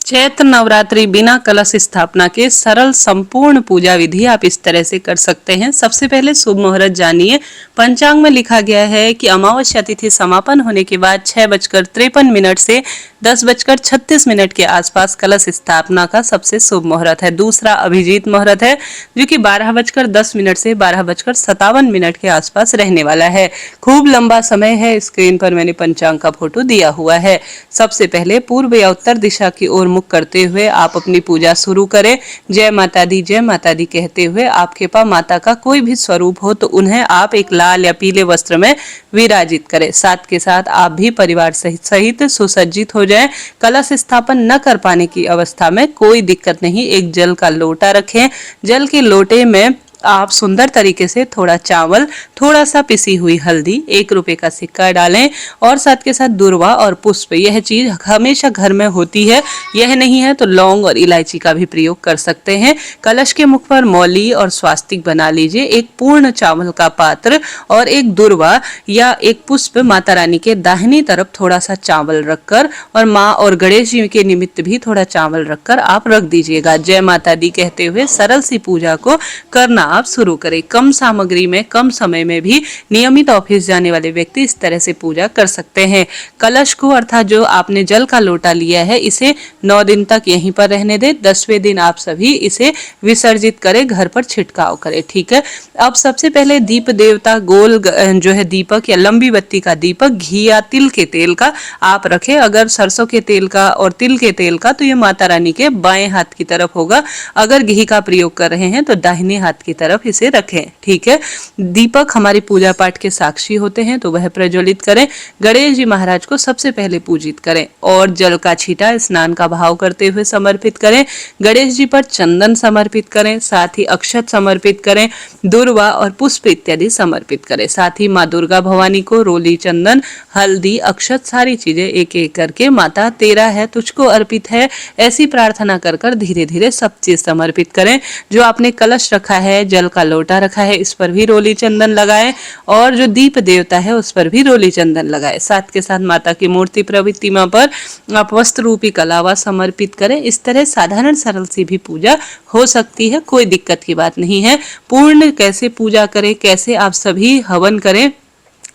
चैत्र नवरात्रि बिना कलश स्थापना के सरल संपूर्ण पूजा विधि आप इस तरह से कर सकते हैं। सबसे पहले शुभ मुहूर्त जानिए। पंचांग में लिखा गया है कि अमावस्या तिथि समापन होने के बाद 6:53 से 10:36 के आसपास कलश स्थापना का सबसे शुभ मुहूर्त है। दूसरा अभिजीत मुहूर्त है जो कि 12:10 से 12:57 के आसपास रहने वाला है। खूब लंबा समय है। स्क्रीन पर मैंने पंचांग का फोटो दिया हुआ है। सबसे पहले पूर्व या उत्तर दिशा की ओर मुख करते हुए आप अपनी पूजा शुरू करें। जय माता दी कहते हुए आपके पास माता का कोई भी स्वरूप हो तो उन्हें आप एक लाल या पीले वस्त्र में विराजित करें। साथ के साथ आप भी परिवार सहित सुसज्जित हो जाएं। कलश स्थापन न कर पाने की अवस्था में कोई दिक्कत नहीं, एक जल का लोटा रखें। जल के लोटे में आप सुंदर तरीके से थोड़ा चावल, थोड़ा सा पिसी हुई हल्दी, 1 रुपए का सिक्का डालें और साथ के साथ दूर्वा और पुष्प, यह चीज हमेशा घर में होती है। यह नहीं है तो लौंग और इलायची का भी प्रयोग कर सकते हैं। कलश के मुख पर मौली और स्वास्तिक बना लीजिए। एक पूर्ण चावल का पात्र और एक दूर्वा या एक पुष्प माता रानी के दाहिनी तरफ थोड़ा सा चावल रखकर और माँ और गणेश जी के निमित्त भी थोड़ा चावल रखकर आप रख दीजिएगा। जय माता दी कहते हुए सरल सी पूजा को करना आप शुरू करें। कम सामग्री में कम समय में भी नियमित ऑफिस जाने वाले व्यक्ति इस तरह से पूजा कर सकते हैं। कलश को अर्थात जो आपने जल का लोटा लिया है इसे 9 दिन तक यहीं पर रहने दें। 10वें दिन आप सभी इसे विसर्जित करें, घर पर छिड़काव करें। ठीक है। अब सबसे पहले दीप देवता गोल जो है दीपक या लंबी बत्ती का दीपक घी या तिल के तेल का आप रखें। अगर सरसों के तेल का और तिल के तेल का तो ये माता रानी के बाएं हाथ की तरफ होगा। अगर घी का प्रयोग कर रहे हैं तो दाहिने हाथ की तरफ इसे रखें। ठीक है। दीपक हमारी पूजा पाठ के साक्षी होते हैं तो वह प्रज्वलित करें। गणेश जी महाराज को सबसे पहले पूजित करें और जल का छींटा स्नान का भाव करते हुए समर्पित करें। गणेश जी पर चंदन समर्पित करें, साथ ही अक्षत समर्पित करें, दूर्वा और पुष्प इत्यादि समर्पित करें। साथ ही माँ दुर्गा भवानी को रोली, चंदन, हल्दी, अक्षत सारी चीजें एक एक करके माता तेरा है, तुझको अर्पित है, ऐसी प्रार्थना कर कर धीरे धीरे सब चीज समर्पित करें। जो आपने कलश रखा है, जल का लोटा रखा है, इस पर भी रोली चंदन लगाएं और जो दीप देवता है उस पर भी रोली चंदन लगाएं। साथ के साथ माता की मूर्ति प्रतिमा पर आप वस्त्र रूपी कलावा समर्पित करें। इस तरह साधारण सरल सी भी पूजा हो सकती है, कोई दिक्कत की बात नहीं है। पूर्ण कैसे पूजा करें, कैसे आप सभी हवन करें,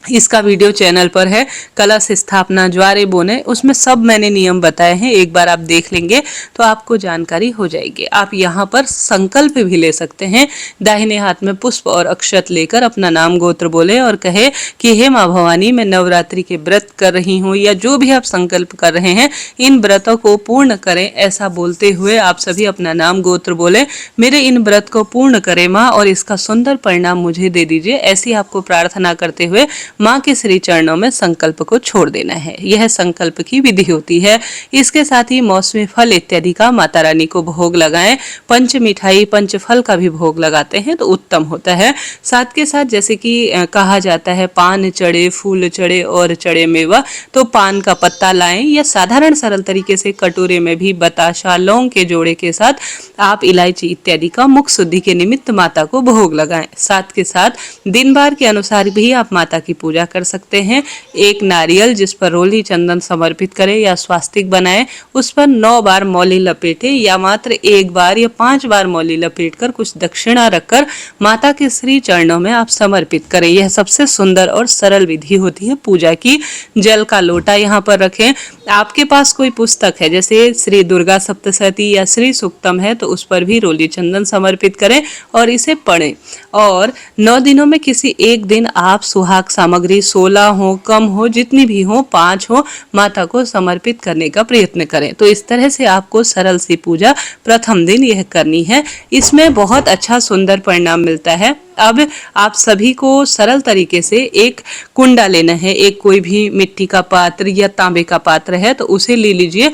इसका वीडियो चैनल पर है। कलश स्थापना, ज्वारे बोने, उसमें सब मैंने नियम बताए हैं। एक बार आप देख लेंगे तो आपको जानकारी हो जाएगी। आप यहाँ पर संकल्प भी ले सकते हैं। दाहिने हाथ में पुष्प और अक्षत लेकर अपना नाम गोत्र बोले और कहे कि हे माँ भवानी, मैं नवरात्रि के व्रत कर रही हूँ, या जो भी आप संकल्प कर रहे हैं इन व्रतों को पूर्ण करें। ऐसा बोलते हुए आप सभी अपना नाम गोत्र बोले, मेरे इन व्रत को पूर्ण करें माँ और इसका सुंदर परिणाम मुझे दे दीजिए। ऐसी आपको प्रार्थना करते हुए माँ के श्री चरणों में संकल्प को छोड़ देना है। यह संकल्प की विधि होती है। इसके साथ ही मौसमी फल इत्यादि का माता रानी को भोग लगाएं। पंच मिठाई, पंच फल का भी भोग लगाते हैं तो उत्तम होता है। साथ के साथ जैसे कि कहा जाता है पान चढ़े, फूल चढ़े और चढ़े मेवा, तो पान का पत्ता लाएं या साधारण सरल तरीके से कटोरे में भी बताशा, लौंग के जोड़े के साथ आप इलायची इत्यादि का मुख शुद्धि के निमित्त माता को भोग लगाएं। साथ के साथ दिन बार के अनुसार भी आप माता की पूजा कर सकते हैं। एक नारियल जिस पर रोली चंदन समर्पित करें या स्वास्तिक बनाएं, उस पर 9 बार मौली लपेटे या मात्र 1 बार या 5 बार मौली लपेटकर कुछ दक्षिणा रखकर माता के श्री चरणों में आप समर्पित करें। यह सबसे सुंदर और सरल विधि होती है पूजा की। जल का लोटा यहाँ पर रखें। आपके पास कोई पुस्तक है जैसे श्री दुर्गा सप्तशती या श्री सूक्तम है तो उस पर भी रोली चंदन समर्पित करें और इसे पढ़ें। और 9 दिनों में किसी एक दिन आप सुहाग सामग्री 16 हो, कम हो, जितनी भी हो, 5 हो, माता को समर्पित करने का प्रयत्न करें। तो इस तरह से आपको सरल सी पूजा प्रथम दिन यह करनी है। इसमें बहुत अच्छा सुंदर परिणाम मिलता है। अब आप सभी को सरल तरीके से एक कुंडा लेना है। एक कोई भी मिट्टी का पात्र या तांबे का पात्र है तो उसे ले लीजिए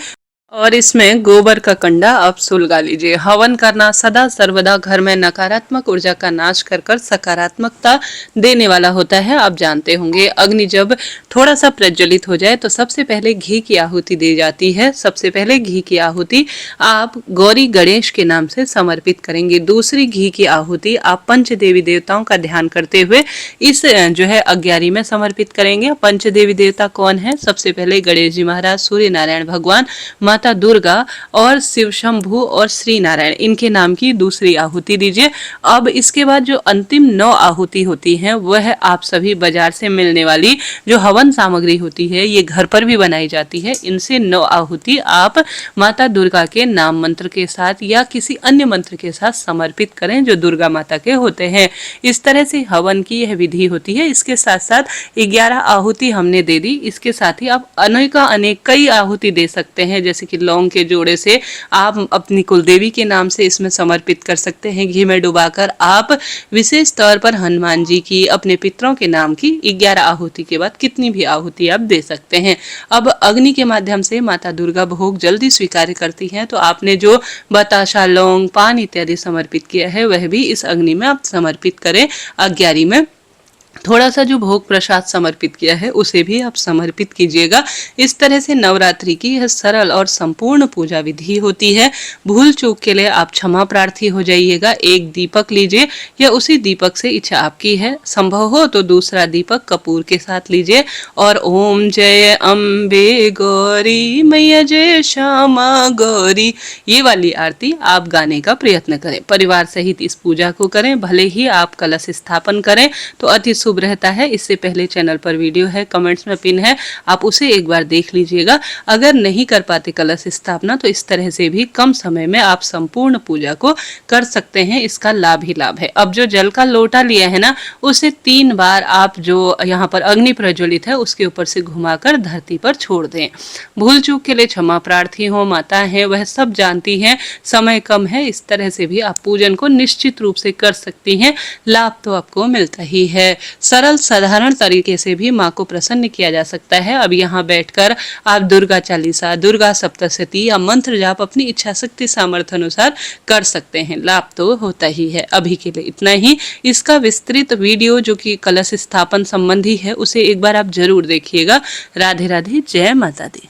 और इसमें गोबर का कंडा आप सुलगा लीजिए। हवन करना सदा सर्वदा घर में नकारात्मक ऊर्जा का नाश कर कर सकारात्मकता देने वाला होता है। आप जानते होंगे अग्नि जब थोड़ा सा प्रज्वलित हो जाए तो सबसे पहले घी की आहुति दी जाती है। सबसे पहले घी की आहुति आप गौरी गणेश के नाम से समर्पित करेंगे। दूसरी घी की आहुति आप पंच देवी देवताओं का ध्यान करते हुए इस जो है अग्यारी में समर्पित करेंगे। पंच देवी देवता कौन है? सबसे पहले गणेश जी महाराज, सूर्य नारायण भगवान, माता दुर्गा और शिव शंभु और श्री नारायण इनके नाम की दूसरी आहुति दीजिए। अब इसके बाद जो अंतिम 9 आहुति होती हैं वह आप सभी बाजार से मिलने वाली जो हवन सामग्री होती है, ये घर पर भी बनाई जाती है, इनसे 9 आहुति आप माता दुर्गा के नाम मंत्र के साथ या किसी अन्य मंत्र के साथ समर्पित करें जो दुर्गा माता के होते हैं। इस तरह से हवन की यह विधि होती है। इसके साथ साथ 11 आहुति हमने दे दी, इसके साथ ही आप अनेक कई आहुति दे सकते हैं, जैसे कि लौंग के जोड़े से आप अपनी कुलदेवी के नाम से इसमें समर्पित कर सकते हैं। घी में डुबाकर आप विशेष तौर पर हनुमान जी की, अपने पितरों के नाम की 11 आहुति के बाद कितनी भी आहुति आप दे सकते हैं। अब अग्नि के माध्यम से माता दुर्गा भोग जल्दी स्वीकार करती हैं, तो आपने जो बताशा, लौंग, पान इत्यादि समर्पित किया है वह भी इस अग्नि में आप समर्पित करें। अग्यारी में थोड़ा सा जो भोग प्रसाद समर्पित किया है उसे भी आप समर्पित कीजिएगा। इस तरह से नवरात्रि की यह सरल और संपूर्ण पूजा विधि होती है। भूल चूक के लिए आप क्षमा प्रार्थी हो जाइएगा। एक दीपक लीजिए या उसी दीपक से, इच्छा आपकी है, संभव हो तो दूसरा दीपक कपूर के साथ लीजिए और ओम जय अम्बे गौरी मैया जय श्यामा गौरी, ये वाली आरती आप गाने का प्रयत्न करें। परिवार सहित इस पूजा को करें। भले ही आप कलश स्थापन करें तो अति शुभ रहता है। इससे पहले चैनल पर वीडियो है, कमेंट्स में पिन है, आप उसे एक बार देख लीजिएगा। अगर नहीं कर पाते कलश स्थापना तो इस तरह से भी कम समय में आप संपूर्ण पूजा को कर सकते हैं। इसका लाभ ही लाभ है। अब जो जल का लोटा लिया है ना, उसे 3 बार आप जो यहाँ पर अग्नि प्रज्वलित है उसके ऊपर से घुमाकर धरती पर छोड़ दें। भूल चूक के लिए क्षमा प्रार्थी हो, माता है वह सब जानती हैं, समय कम है। इस तरह से भी आप पूजन को निश्चित रूप से कर सकती हैं। लाभ तो आपको मिलता ही है। सरल साधारण तरीके से भी माँ को प्रसन्न किया जा सकता है। अब यहाँ बैठकर आप दुर्गा चालीसा, दुर्गा सप्तशती या मंत्र जाप अपनी इच्छा शक्ति सामर्थ्य अनुसार कर सकते हैं। लाभ तो होता ही है। अभी के लिए इतना ही। इसका विस्तृत वीडियो जो कि कलश स्थापन संबंधी है उसे एक बार आप जरूर देखिएगा। राधे राधे, जय माता दी।